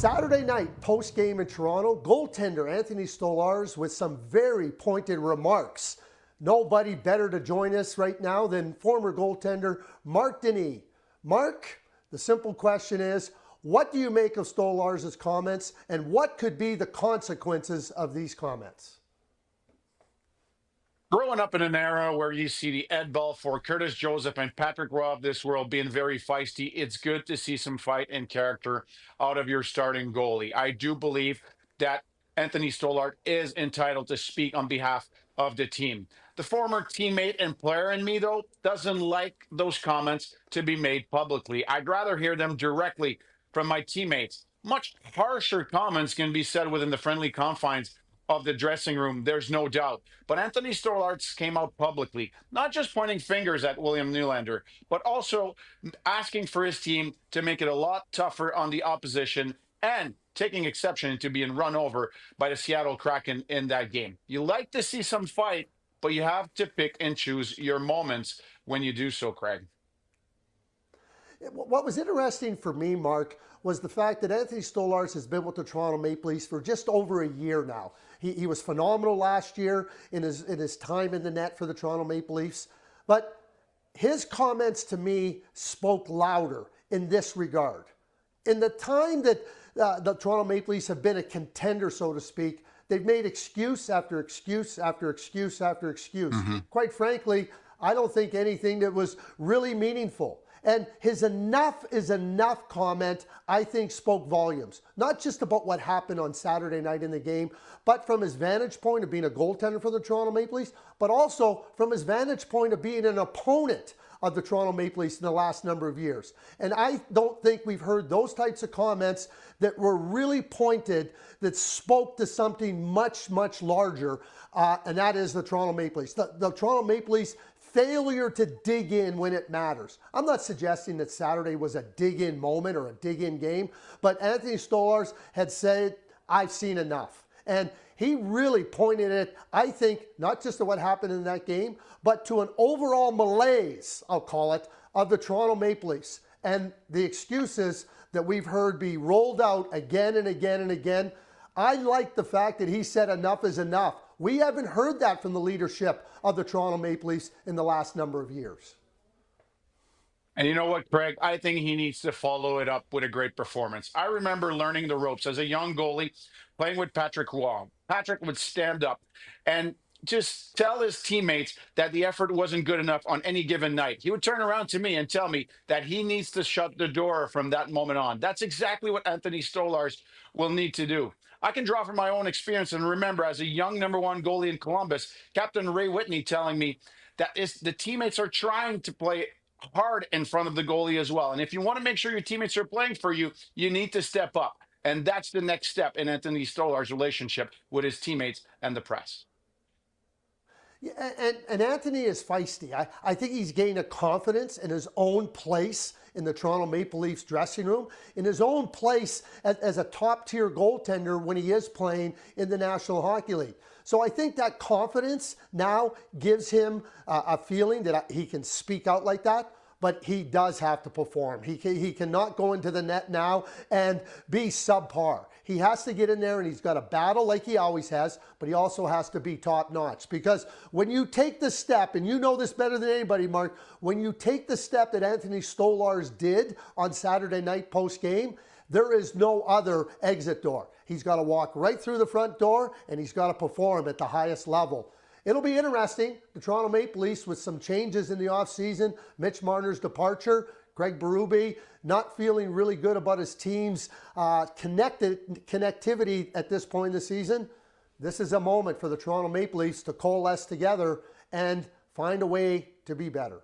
Saturday night, post-game in Toronto, goaltender Anthony Stolarz with some very pointed remarks. Nobody better to join us right now than former goaltender Marc Denis. Marc, the simple question is, what do you make of Stolarz's comments, and what could be the consequences of these comments? Growing up in an era where you see the Ed Belfour, Curtis Joseph, and Patrick Roy of this world being very feisty, it's good to see some fight and character out of your starting goalie. I do believe that Anthony Stolarz is entitled to speak on behalf of the team. The former teammate and player in me, though, doesn't like those comments to be made publicly. I'd rather hear them directly from my teammates. Much harsher comments can be said within the friendly confines of the dressing room, there's no doubt. But Anthony Stolarz came out publicly, not just pointing fingers at William Nylander, but also asking for his team to make it a lot tougher on the opposition and taking exception to being run over by the Seattle Kraken in that game. You like to see some fight, but you have to pick and choose your moments when you do so, Craig. What was interesting for me, Marc, was the fact that Anthony Stolarz has been with the Toronto Maple Leafs for just over a year now. He was phenomenal last year in his time in the net for the Toronto Maple Leafs. But his comments to me spoke louder in this regard. In the time that the Toronto Maple Leafs have been a contender, so to speak, they've made excuse after excuse after excuse after excuse. Quite frankly, I don't think anything that was really meaningful. And his enough is enough comment, I think, spoke volumes. Not just about what happened on Saturday night in the game, but from his vantage point of being a goaltender for the Toronto Maple Leafs, but also from his vantage point of being an opponent of the Toronto Maple Leafs in the last number of years. And I don't think we've heard those types of comments that were really pointed, that spoke to something much, much larger, and that is the Toronto Maple Leafs. The Toronto Maple Leafs failure to dig in when it matters. I'm not suggesting that Saturday was a dig-in moment or a dig-in game, but Anthony Stolarz had said, I've seen enough. And he really pointed it, I think, not just to what happened in that game, but to an overall malaise, I'll call it, of the Toronto Maple Leafs. And the excuses that we've heard be rolled out again and again and again. I like the fact that he said enough is enough. We haven't heard that from the leadership of the Toronto Maple Leafs in the last number of years. And you know what, Craig? I think he needs to follow it up with a great performance. I remember learning the ropes as a young goalie playing with Patrick Roy. Patrick would stand up and just tell his teammates that the effort wasn't good enough on any given night. He would turn around to me and tell me that he needs to shut the door from that moment on. That's exactly what Anthony Stolarz will need to do. I can draw from my own experience and remember as a young #1 goalie in Columbus, Captain Ray Whitney telling me that the teammates are trying to play hard in front of the goalie as well. And if you want to make sure your teammates are playing for you, you need to step up. And that's the next step in Anthony Stolarz's relationship with his teammates and the press. Yeah, and Anthony is feisty. I think he's gained a confidence in his own place in the Toronto Maple Leafs dressing room, in his own place as a top-tier goaltender when he is playing in the National Hockey League. So I think that confidence now gives him a feeling that he can speak out like that, but he does have to perform. He cannot go into the net now and be subpar. He has to get in there and he's got to battle like he always has, but he also has to be top notch. Because when you take the step, and you know this better than anybody, Marc, when you take the step that Anthony Stolarz did on Saturday night post-game, there is no other exit door. He's got to walk right through the front door and he's got to perform at the highest level. It'll be interesting, the Toronto Maple Leafs with some changes in the offseason, Mitch Marner's departure, Craig Berube not feeling really good about his team's connectivity at this point in the season. This is a moment for the Toronto Maple Leafs to coalesce together and find a way to be better.